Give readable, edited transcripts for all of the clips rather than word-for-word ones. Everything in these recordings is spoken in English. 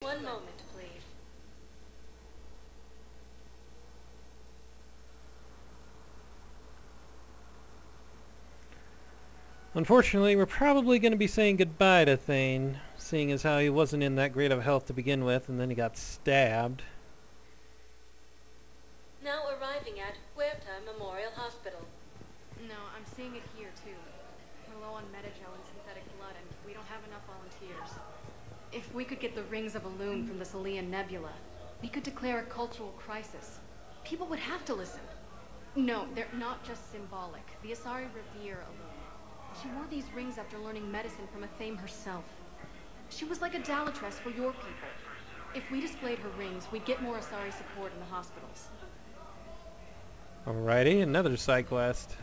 One moment, please. Unfortunately, we're probably going to be saying goodbye to Thane, seeing as how he wasn't in that great of health to begin with, and then he got stabbed. Now arriving at Huerta Memorial Hospital. No, I'm seeing it here, too. We're low on metagel and synthetic blood, and we don't have enough volunteers. If we could get the rings of Elune from the Salian Nebula, we could declare a cultural crisis. People would have to listen. No, they're not just symbolic. The Asari revere Elune. She wore these rings after learning medicine from Athame herself. She was like a Dalatress for your people. If we displayed her rings, we'd get more Asari support in the hospitals. Alrighty, another side quest.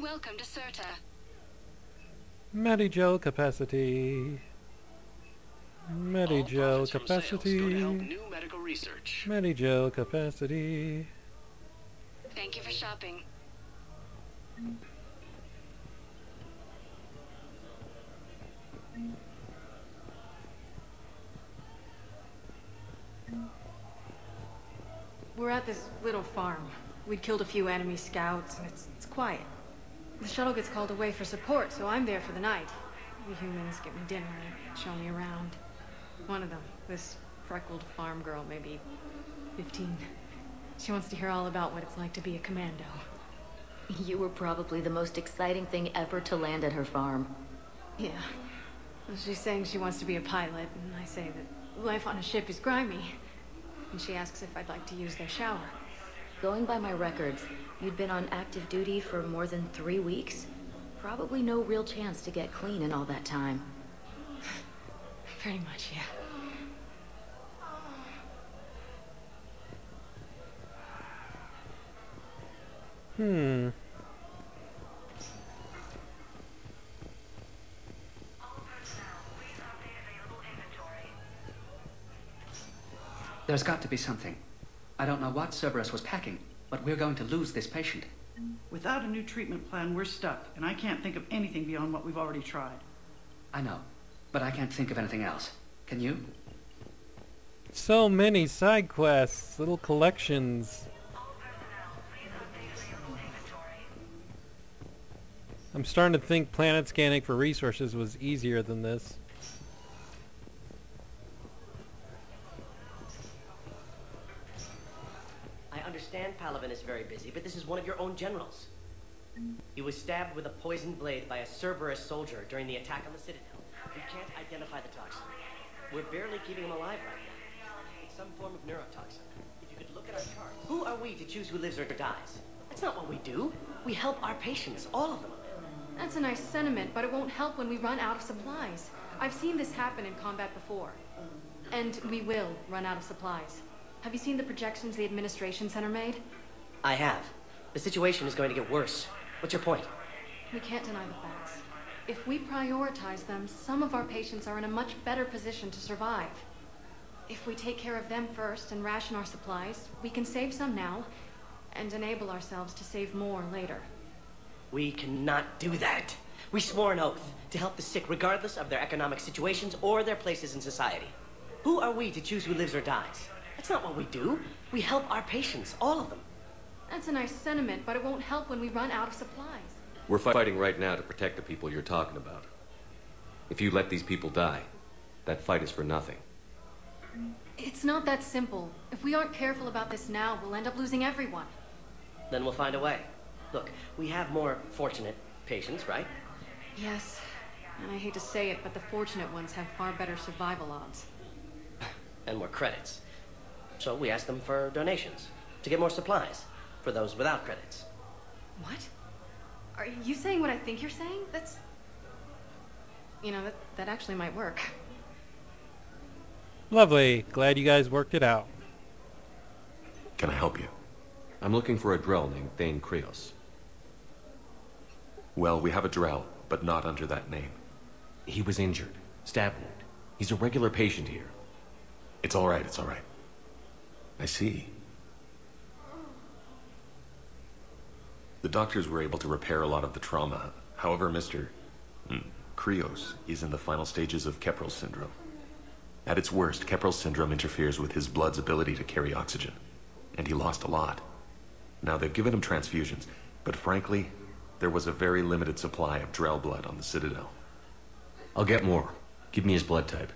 Welcome to Serta. Medigel capacity. Medigel capacity. New medical research. Medigel capacity. Thank you for shopping. We're at this little farm. We'd killed a few enemy scouts, and it's quiet. The shuttle gets called away for support, so I'm there for the night. The humans get me dinner and show me around. One of them, this freckled farm girl, maybe 15. She wants to hear all about what it's like to be a commando. You were probably the most exciting thing ever to land at her farm. Yeah. Well, she's saying she wants to be a pilot, and I say that life on a ship is grimy. And she asks if I'd like to use their shower. Going by my records, you'd been on active duty for more than 3 weeks. Probably no real chance to get clean in all that time. Pretty much, yeah. There's got to be something. I don't know what Cerberus was packing, but we're going to lose this patient. Without a new treatment plan, we're stuck, and I can't think of anything beyond what we've already tried. I know, but I can't think of anything else. Can you? So many side quests, little collections. I'm starting to think planet scanning for resources was easier than this. I understand Palaven is very busy, but this is one of your own generals. He was stabbed with a poisoned blade by a Cerberus soldier during the attack on the Citadel. We can't identify the toxin. We're barely keeping him alive right now. It's some form of neurotoxin. If you could look at our charts. Who are we to choose who lives or dies? That's not what we do. We help our patients, all of them. That's a nice sentiment, but it won't help when we run out of supplies. I've seen this happen in combat before. And we will run out of supplies. Have you seen the projections the administration center made? I have. The situation is going to get worse. What's your point? We can't deny the facts. If we prioritize them, some of our patients are in a much better position to survive. If we take care of them first and ration our supplies, we can save some now and enable ourselves to save more later. We cannot do that. We swore an oath to help the sick regardless of their economic situations or their places in society. Who are we to choose who lives or dies? That's not what we do. We help our patients, all of them. That's a nice sentiment, but it won't help when we run out of supplies. We're fighting right now to protect the people you're talking about. If you let these people die, that fight is for nothing. It's not that simple. If we aren't careful about this now, we'll end up losing everyone. Then we'll find a way. Look, we have more fortunate patients, right? Yes, and I hate to say it, but the fortunate ones have far better survival odds. And more credits. So we ask them for donations, to get more supplies, for those without credits. What? Are you saying what I think you're saying? That's... You know, that actually might work. Lovely. Glad you guys worked it out. Can I help you? I'm looking for a Drell named Thane Krios. Well, we have a Drell, but not under that name. He was injured. Stab wound. He's a regular patient here. It's all right, it's all right. I see. The doctors were able to repair a lot of the trauma. However, Mr. Krios is in the final stages of Keprel's syndrome. At its worst, Keprel's syndrome interferes with his blood's ability to carry oxygen, and he lost a lot. Now, they've given him transfusions, but frankly, there was a very limited supply of Drell blood on the Citadel. I'll get more. Give me his blood type.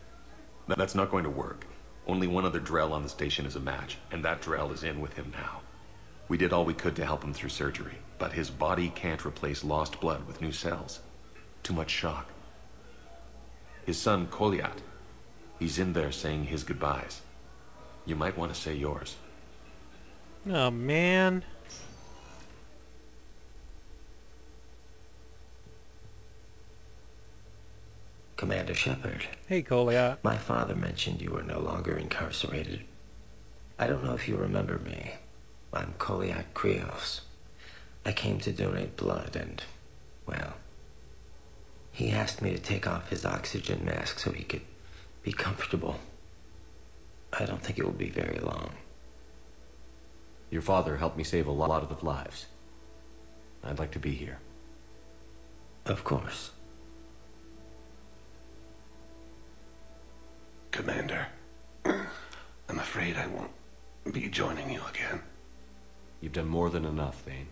That's not going to work. Only one other Drell on the station is a match, and that Drell is in with him now. We did all we could to help him through surgery, but his body can't replace lost blood with new cells. Too much shock. His son, Kolyat, he's in there saying his goodbyes. You might want to say yours. Oh, man. Commander Shepard. Hey, Kolyat. My father mentioned you were no longer incarcerated. I don't know if you remember me. I'm Kolyat Krios. I came to donate blood and, well, he asked me to take off his oxygen mask so he could be comfortable. I don't think it will be very long. Your father helped me save a lot of lives. I'd like to be here. Of course. Commander, I'm afraid I won't be joining you again. You've done more than enough, Thane.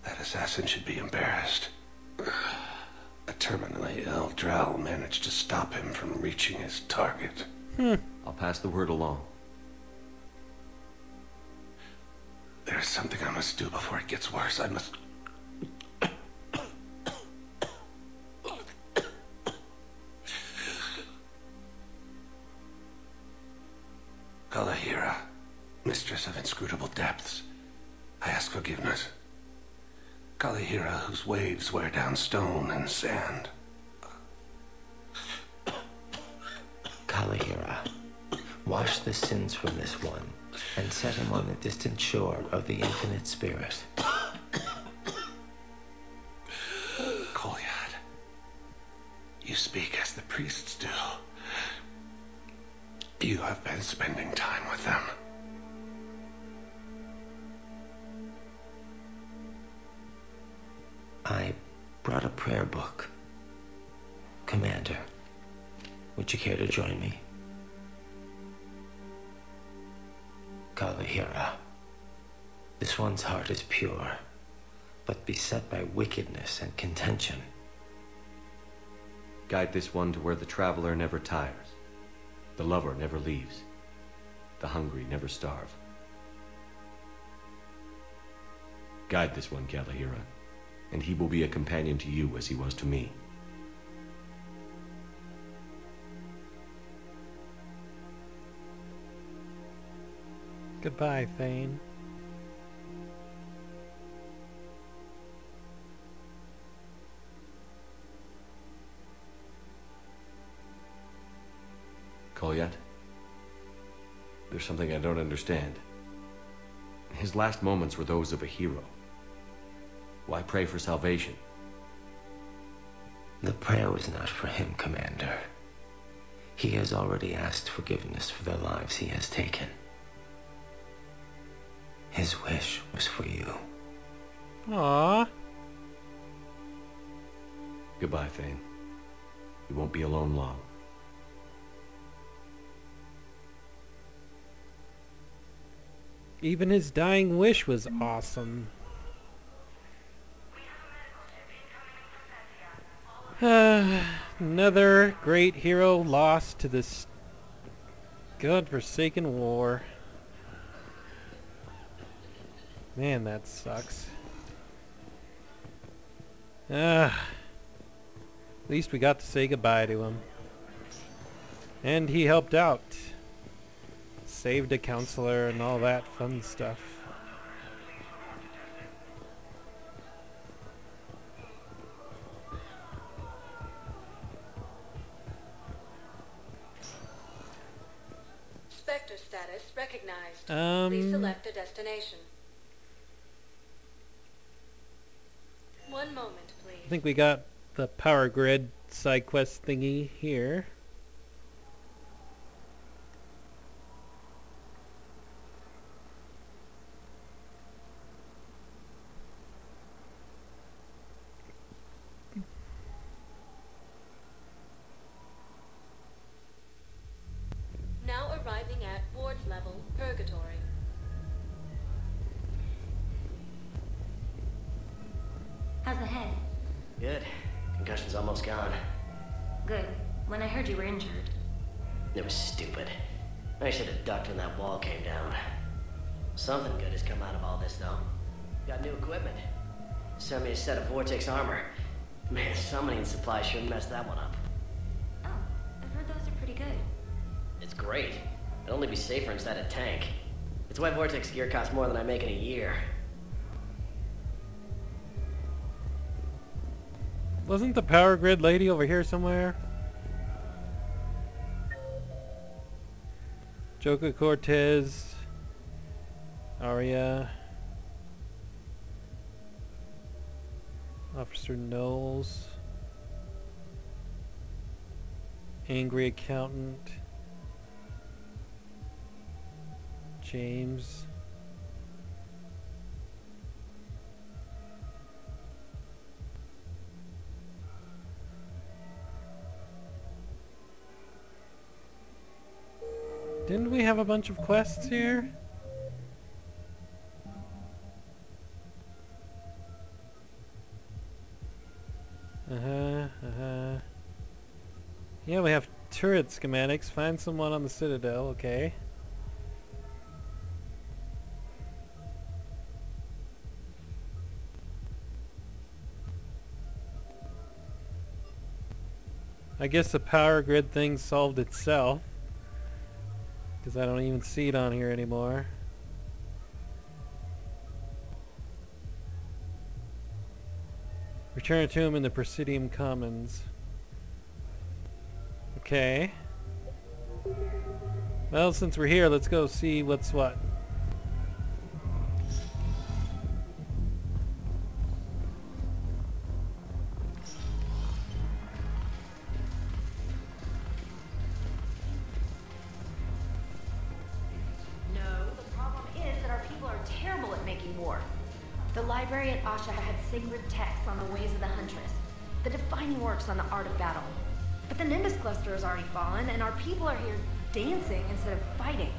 That assassin should be embarrassed. A terminally ill Drell managed to stop him from reaching his target. I'll pass the word along. There's something I must do before it gets worse. I must... Kalahira, mistress of inscrutable depths, I ask forgiveness. Kalahira, whose waves wear down stone and sand. Kalahira, wash the sins from this one, and set him on the distant shore of the infinite spirit. Kolyat, you speak as the priests do. You have been spending time with them. I brought a prayer book. Commander, would you care to join me? Kalahira, this one's heart is pure, but beset by wickedness and contention. Guide this one to where the traveler never tires, the lover never leaves, the hungry never starve. Guide this one, Kalahira, and he will be a companion to you as he was to me. Goodbye, Thane. Kolyat? There's something I don't understand. His last moments were those of a hero. Why pray for salvation? The prayer was not for him, Commander. He has already asked forgiveness for the lives he has taken. His wish was for you. Aww. Goodbye, Thane. You won't be alone long. Even his dying wish was awesome. Another great hero lost to this godforsaken war. Man, that sucks. At least we got to say goodbye to him. And he helped out. Saved a counselor and all that fun stuff. Spectre status recognized. Um, Please select a destination. One moment, please. I think we got the power grid side quest thingy here. the head? Good. Concussion's almost gone. Good. When I heard you were injured. It was stupid. I should have ducked when that wall came down. Something good has come out of all this, though. Got new equipment. Sent me a set of Vortex armor. Man, summoning supply sure messed that one up. Oh, I've heard those are pretty good. It's great. It'd only be safer inside a tank. It's why Vortex gear costs more than I make in a year. Wasn't the power grid lady over here somewhere? Joker Cortez, Arya, Officer Knowles, Angry Accountant, James. Didn't we have a bunch of quests here? Yeah, we have turret schematics. Find someone on the Citadel, okay. I guess the power grid thing solved itself, because I don't even see it on here anymore. Return to him in the Presidium Commons. Okay. Well, since we're here, let's go see what's what. The library at Asha had sacred texts on the ways of the Huntress, the defining works on the art of battle. But the Nimbus cluster has already fallen, and our people are here dancing instead of fighting.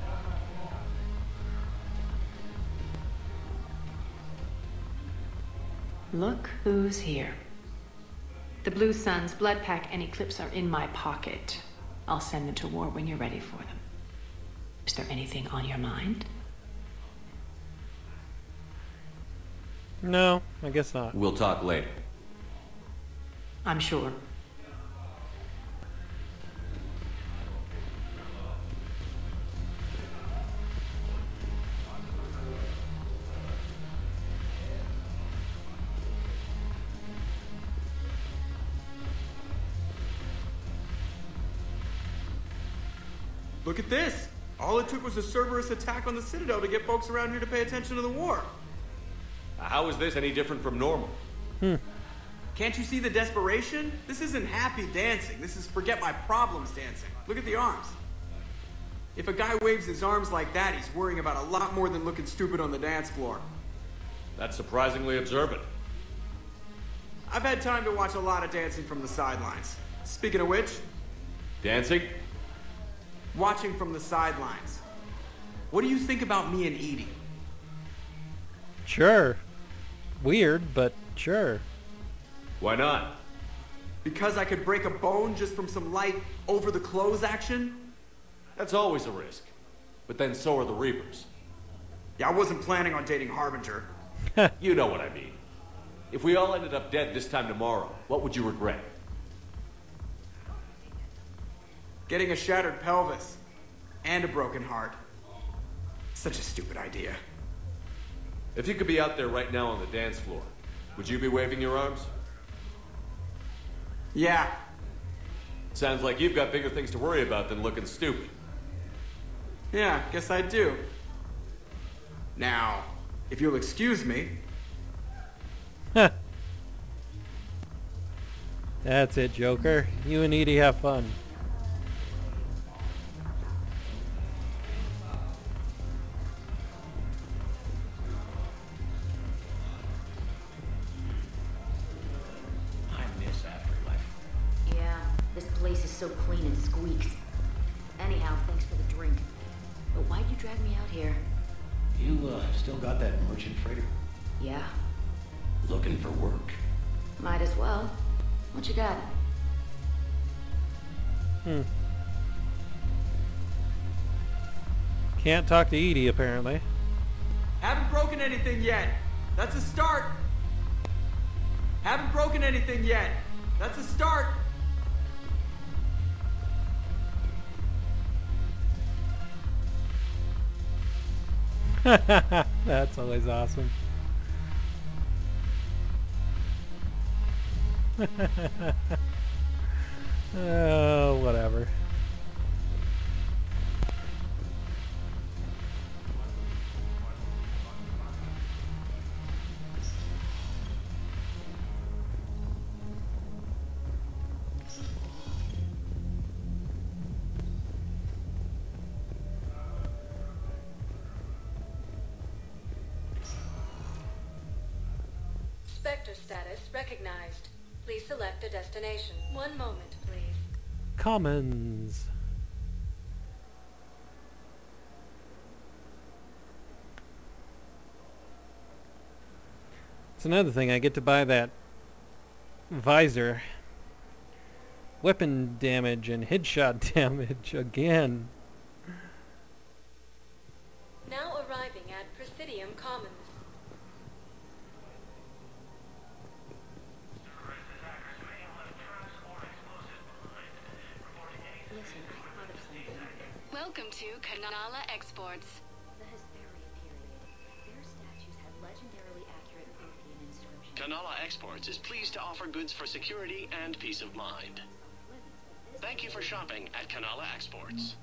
Look who's here. The Blue Suns, Blood Pack, and Eclipse are in my pocket. I'll send them to war when you're ready for them. Is there anything on your mind? No, I guess not. We'll talk later. I'm sure. Look at this! All it took was a Cerberus attack on the Citadel to get folks around here to pay attention to the war. How is this any different from normal? Can't you see the desperation? This isn't happy dancing. This is forget my problems dancing. Look at the arms. If a guy waves his arms like that, he's worrying about a lot more than looking stupid on the dance floor. That's surprisingly observant. I've had time to watch a lot of dancing from the sidelines. Speaking of which... Dancing? Watching from the sidelines. What do you think about me and Edie? Sure. Weird, but sure. Why not? Because I could break a bone just from some light over-the-clothes action? That's always a risk. But then so are the Reapers. Yeah, I wasn't planning on dating Harbinger. You know what I mean. If we all ended up dead this time tomorrow, what would you regret? Getting a shattered pelvis. And a broken heart. Such a stupid idea. If you could be out there right now on the dance floor, would you be waving your arms? Yeah. Sounds like you've got bigger things to worry about than looking stupid. Yeah, guess I do. Now, if you'll excuse me... That's it, Joker. You and Edie have fun. Place is so clean and squeaks. Anyhow, thanks for the drink. But why'd you drag me out here? You, still got that merchant freighter? Yeah. Looking for work? Might as well. What you got? Can't talk to Edie, apparently. Haven't broken anything yet. That's a start. Haven't broken anything yet. That's a start. That's always awesome. Oh, whatever. Spectre status recognized. Please select a destination. One moment, please. Commons. It's another thing, I get to buy that visor. Weapon damage and headshot damage again. Now arriving at Presidium Commons. Welcome to Kanala Exports. The Hesperia period. Their statues had legendarily accurate Prothean inscriptions. Kanala Exports is pleased to offer goods for security and peace of mind. Thank you for shopping at Kanala Exports.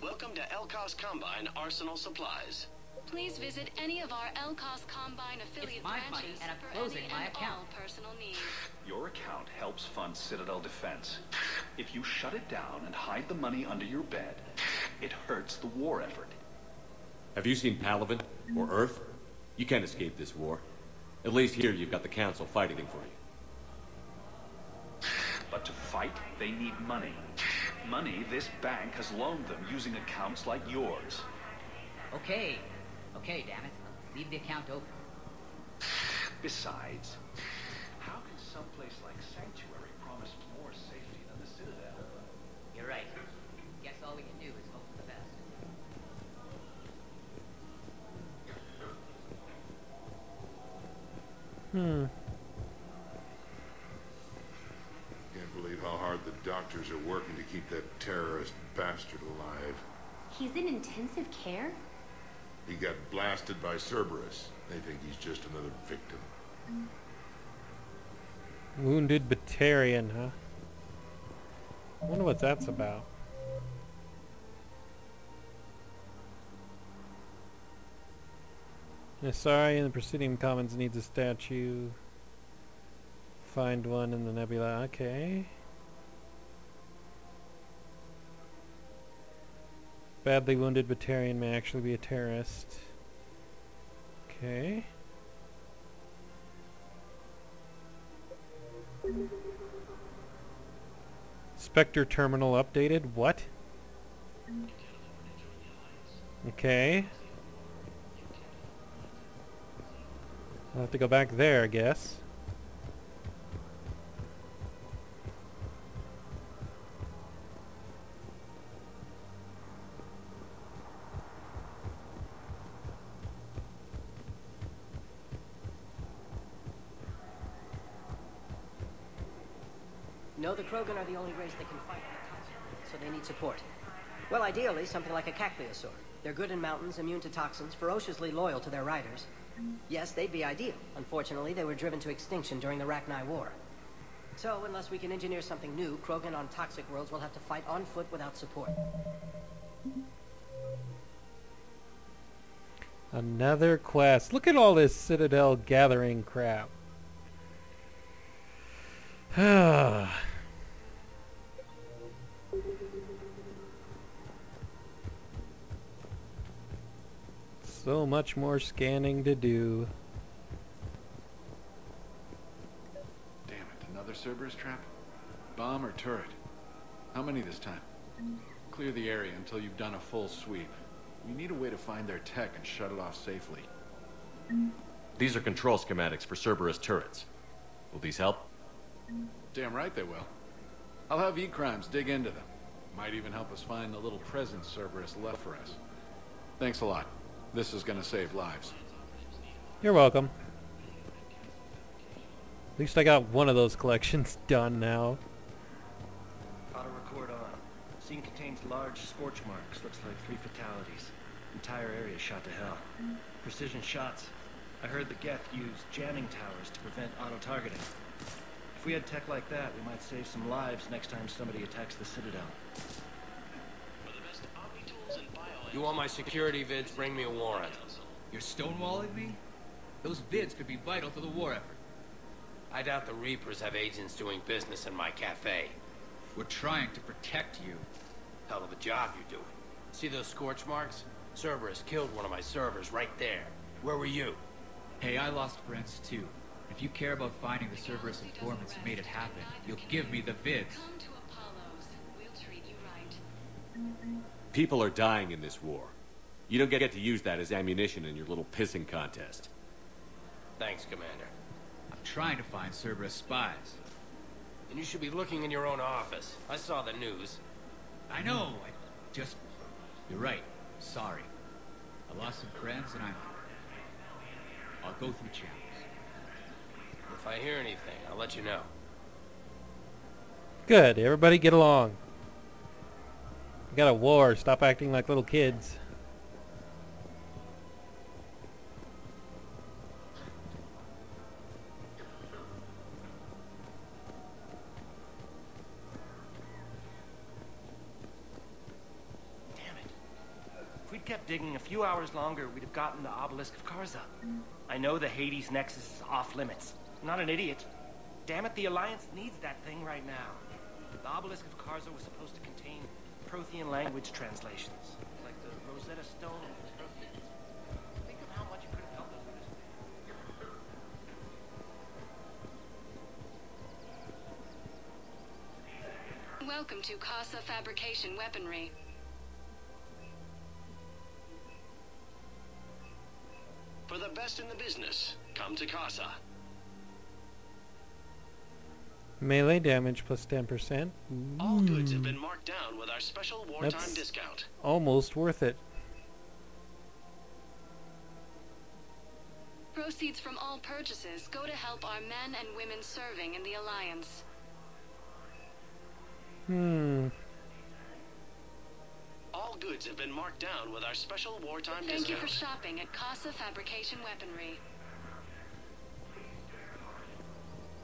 Welcome to Elcos Combine Arsenal Supplies. Please visit any of our Elcos Combine affiliate branches for any and all personal needs. Your account helps fund Citadel defense. If you shut it down and hide the money under your bed, it hurts the war effort. Have you seen Palaven or Earth? You can't escape this war. At least here you've got the Council fighting for you. But to fight, they need money. Money this bank has loaned them using accounts like yours. Okay, damn it. Leave the account open. Besides, how can someplace like Sanctuary promise more safety than the Citadel? You're right. Guess all we can do is hope for the best. Can't believe how hard the doctors are working to keep that terrorist bastard alive. He's in intensive care? He got blasted by Cerberus. They think he's just another victim. Wounded Batarian, huh? I wonder what that's about. Sorry, in the Presidium Commons needs a statue. Find one in the nebula. Okay. Badly wounded Batarian may actually be a terrorist. Okay. Spectre terminal updated. What? Okay. I'll have to go back there, I guess. No, the Krogan are the only race that can fight in the Council, so they need support. Well, ideally, something like a Cacliosaur. They're good in mountains, immune to toxins, ferociously loyal to their riders. Yes, they'd be ideal. Unfortunately, they were driven to extinction during the Rachni War. So, unless we can engineer something new, Krogan on toxic worlds will have to fight on foot without support. Another quest. Look at all this Citadel gathering crap. So much more scanning to do. Damn it, another Cerberus trap? Bomb or turret? How many this time? Clear the area until you've done a full sweep. We need a way to find their tech and shut it off safely. These are control schematics for Cerberus turrets. Will these help? Damn right they will. I'll have E-Crimes dig into them. Might even help us find the little presents Cerberus left for us. Thanks a lot. This is gonna save lives. You're welcome. At least I got one of those collections done now. Auto record on. Scene contains large scorch marks. Looks like 3 fatalities. Entire area shot to hell. Precision shots. I heard the Geth use jamming towers to prevent auto-targeting. If we had tech like that, we might save some lives next time somebody attacks the Citadel. You want my security vids? Bring me a warrant. You're stonewalling me? Those vids could be vital to the war effort. I doubt the Reapers have agents doing business in my cafe. We're trying to protect you. Hell of a job you're doing. See those scorch marks? Cerberus killed one of my servers right there. Where were you? Hey, I lost friends too. If you care about finding the Cerberus informants who made it happen, you'll give me the vids. People are dying in this war. You don't get to use that as ammunition in your little pissing contest. Thanks, Commander. I'm trying to find Cerberus spies. And you should be looking in your own office. I saw the news. I know, You're right. Sorry. I lost some friends and I'll go through channels. If I hear anything, I'll let you know. Good, everybody get along. We got a war, stop acting like little kids. If we'd kept digging a few hours longer, we'd have gotten the obelisk of Karza. I know the Hades Nexus is off limits. I'm not an idiot. Damn it, the Alliance needs that thing right now. The obelisk of Karza was supposed to contain Prothean language translations, like the Rosetta Stone of Protheans. Think of how much it could have helped us with this. Welcome to Casa Fabrication Weaponry. For the best in the business, come to Casa. Melee damage plus 10%. All goods have been marked down with our special wartime discount. Almost worth it. Proceeds from all purchases go to help our men and women serving in the Alliance. All goods have been marked down with our special wartime discount. Thank you for shopping at Casa Fabrication Weaponry.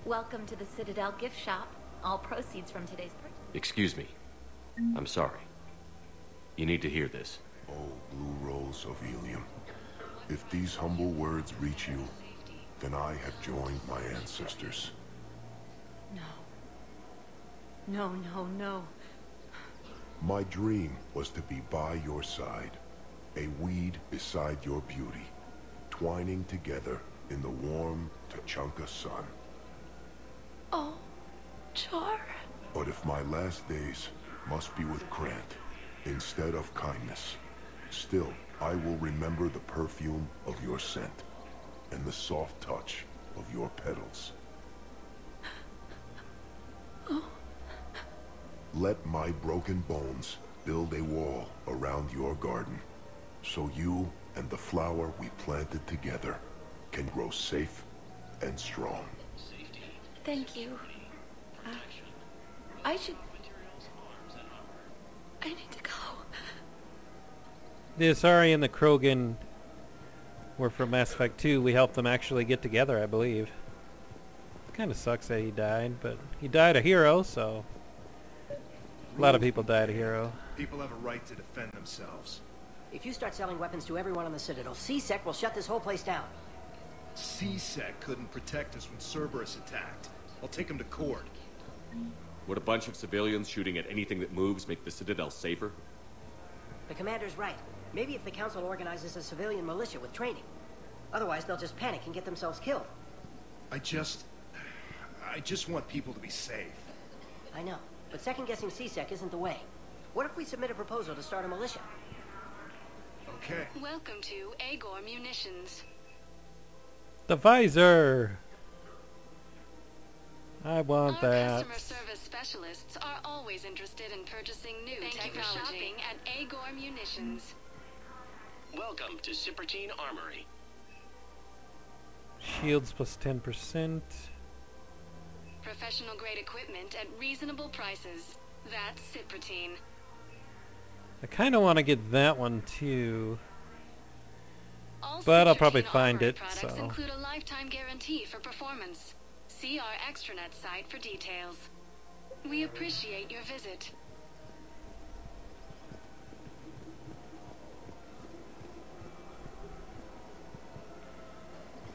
Welcome to the Citadel gift shop. All proceeds from today's purchase. Excuse me. I'm sorry. You need to hear this. Oh, Blue Rose of Ilium. If these humble words reach you, then I have joined my ancestors. No, no, no. My dream was to be by your side, a weed beside your beauty, twining together in the warm Tachanka sun. Oh, Char. But if my last days must be with Grant instead of kindness, still I will remember the perfume of your scent and the soft touch of your petals. Oh. Let my broken bones build a wall around your garden, so you and the flower we planted together can grow safe and strong. Thank you. I need to go. The Asari and the Krogan were from Mass Effect 2. We helped them actually get together, I believe. Kind of sucks that he died, but he died a hero, so... A lot of people died a hero. People have a right to defend themselves. If you start selling weapons to everyone on the Citadel, C-Sec will shut this whole place down. C-Sec couldn't protect us when Cerberus attacked. I'll take him to court. Would a bunch of civilians shooting at anything that moves make the Citadel safer? The commander's right. Maybe if the Council organizes a civilian militia with training. Otherwise, they'll just panic and get themselves killed. I just want people to be safe. I know, but second-guessing C-Sec isn't the way. What if we submit a proposal to start a militia? A Okay. Welcome to Agor Munitions. The visor! I want Our that. customer service specialists are always interested in purchasing new technology. Thank you for shopping at Agor Munitions. Welcome to Shepard Armory. Shields plus 10%. Professional grade equipment at reasonable prices. That's Cypratine. I kind of want to get that one too. All But I'll probably Cypratine find Armory it, products so. include a lifetime guarantee for performance. See our extranet site for details. We appreciate your visit.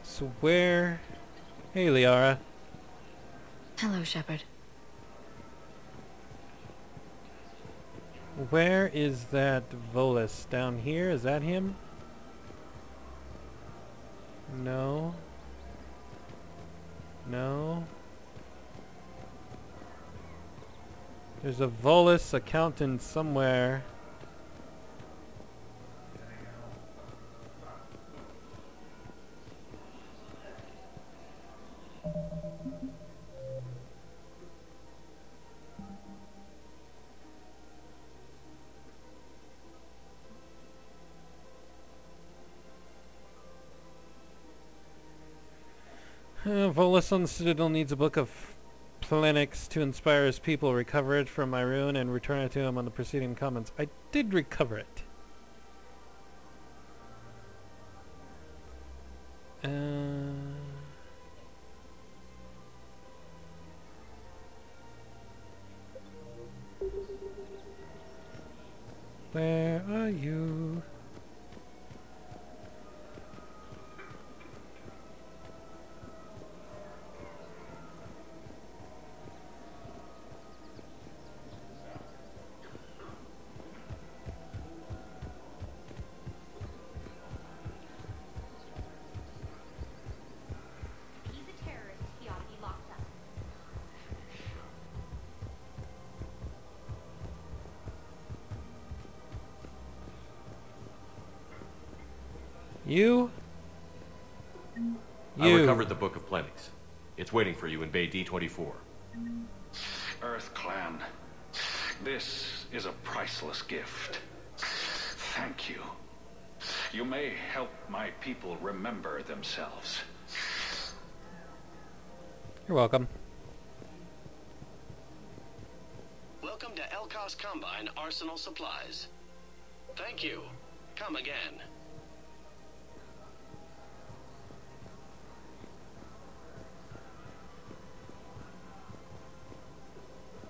So where... Hey, Liara. Hello, Shepard. Where is that Volus? Down here? Is that him? No. No. There's a Volus accountant somewhere. Volus on the Citadel needs a book of Plenix to inspire his people. Recover it from my ruin and return it to him on the preceding comments. I did recover it. Where are you? You? I recovered the Book of Plenix. It's waiting for you in Bay D24. Earth Clan, this is a priceless gift. Thank you. You may help my people remember themselves. You're welcome. Welcome to Elkos Combine Arsenal Supplies. Thank you. Come again.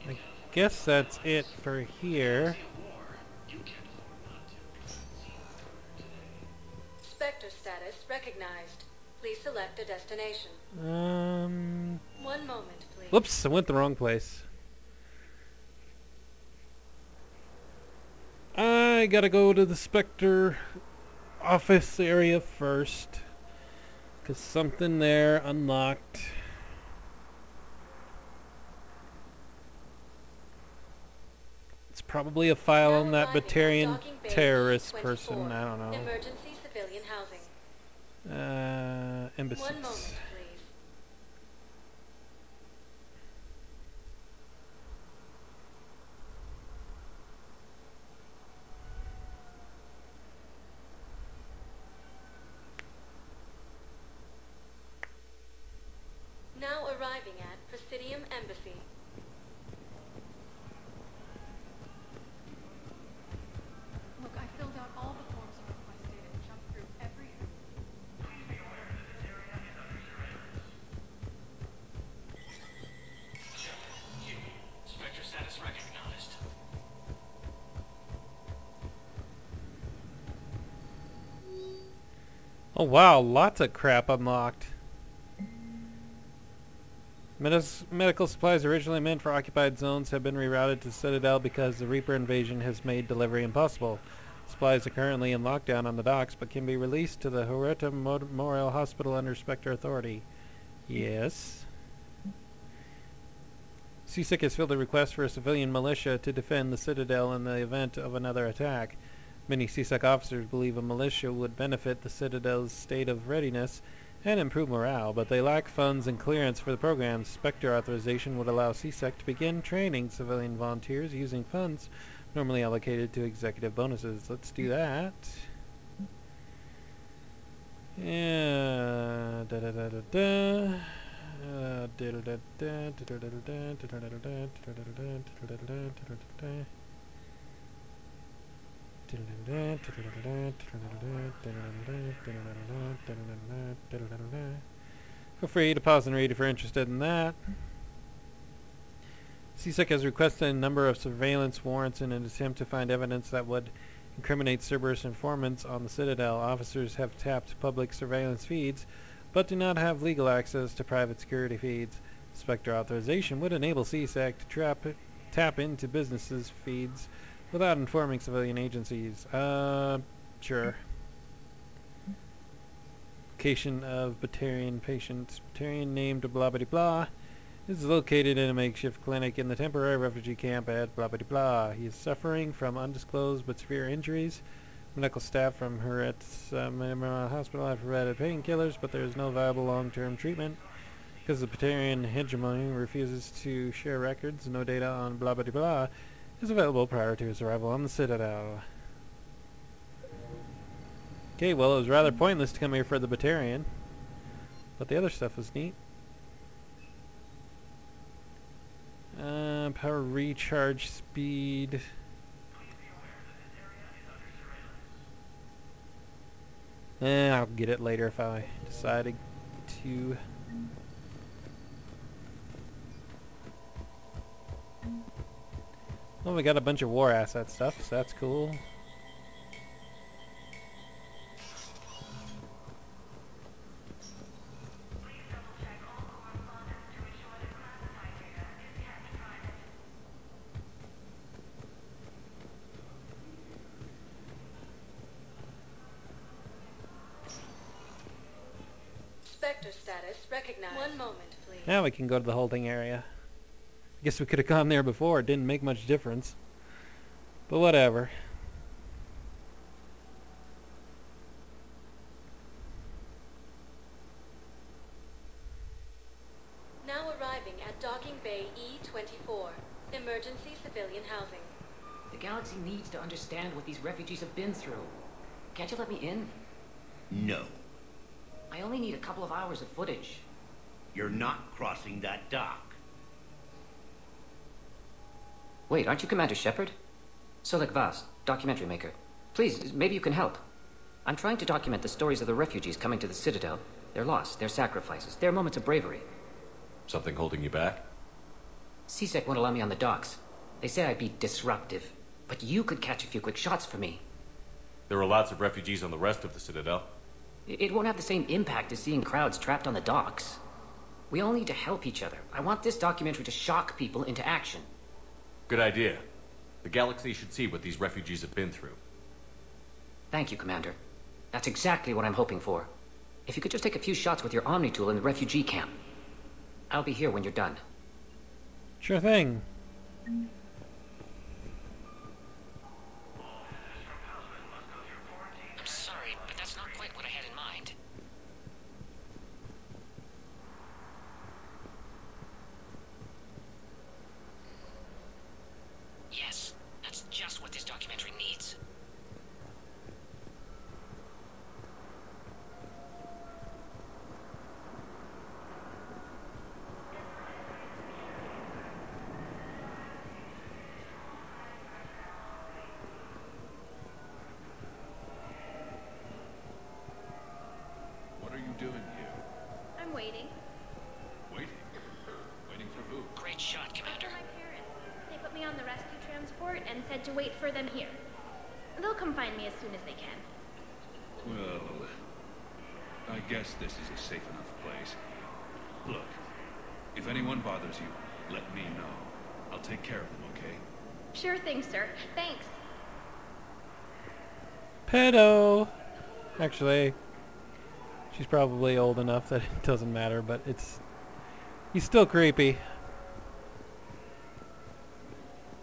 I guess that's it for here. Spectre status recognized. Please select a destination. 1 moment, please. Whoops, I went the wrong place. I gotta go to the Spectre office area first. 'Cause something there unlocked. It's probably a file on that Batarian terrorist person. I don't know. Emergency civilian housing. Embassies. 1 moment, please. Now arriving at Presidium Embassy. Look, I filled out all the forms you requested and jumped through every... Spectre status recognized. Oh wow, lots of crap unlocked. Medical supplies originally meant for occupied zones have been rerouted to Citadel because the Reaper invasion has made delivery impossible. Supplies are currently in lockdown on the docks, but can be released to the Horeta Memorial Hospital under Spectre authority. Yes. CSIC has filled a request for a civilian militia to defend the Citadel in the event of another attack. Many CSEC officers believe a militia would benefit the Citadel's state of readiness and improve morale, but they lack funds and clearance for the program. Spectre authorization would allow CSEC to begin training civilian volunteers using funds normally allocated to executive bonuses. Let's do that. Yeah. Feel free to pause and read if you're interested in that. CSEC has requested a number of surveillance warrants in an attempt to find evidence that would incriminate Cerberus informants on the Citadel. Officers have tapped public surveillance feeds, but do not have legal access to private security feeds. Spectre authorization would enable CSEC to tap into businesses' feeds without informing civilian agencies. Sure. Location of Batarian patient. Batarian named blah blah blah is located in a makeshift clinic in the temporary refugee camp at blah blah blah. He is suffering from undisclosed but severe injuries. Medical staff from Huret's hospital have provided painkillers, but there is no viable long-term treatment because the Batarian hegemony refuses to share records. No data on blah blah blah is available prior to his arrival on the Citadel. Okay, well, it was rather pointless to come here for the Batarian, but the other stuff was neat. Power recharge speed. I'll get it later if I decide to. Well, we got a bunch of war asset stuff, so that's cool. Spectre status recognized. One moment, please. Now we can go to the holding area. I guess we could have gone there before. It didn't make much difference. But whatever. Now arriving at Docking Bay E-24. Emergency civilian housing. The galaxy needs to understand what these refugees have been through. Can't you let me in? No. I only need a couple of hours of footage. You're not crossing that dock. Wait, aren't you Commander Shepard? Solek Vast, documentary maker. Please, maybe you can help. I'm trying to document the stories of the refugees coming to the Citadel. Their loss, their sacrifices, their moments of bravery. Something holding you back? CSEC won't allow me on the docks. They say I'd be disruptive. But you could catch a few quick shots for me. There are lots of refugees on the rest of the Citadel. It won't have the same impact as seeing crowds trapped on the docks. We all need to help each other. I want this documentary to shock people into action. Good idea. The galaxy should see what these refugees have been through. Thank you, Commander. That's exactly what I'm hoping for. If you could just take a few shots with your Omni tool in the refugee camp. I'll be here when you're done. Sure thing. I'm sorry, but that's not quite what I had in mind. Yes, that's just what this documentary needs. What are you doing here? I'm waiting. Waiting? Waiting for who? Great shot, Commander. For my parents. They put me on the rescue transport and said to wait for them here. They'll come find me as soon as they can. Well, I guess this is a safe enough place. Look, if anyone bothers you, let me know. I'll take care of them, okay? Sure thing, sir. Thanks. Pedo! Actually, she's probably old enough that it doesn't matter, but he's still creepy.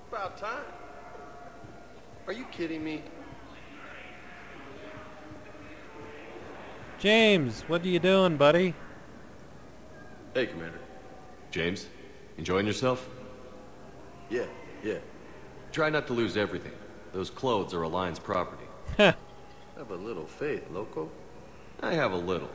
About time. Are you kidding me? James, what are you doing, buddy? Hey, Commander. James, enjoying yourself? Yeah. Try not to lose everything. Those clothes are Alliance property. Heh. Have a little faith, loco. I have a little.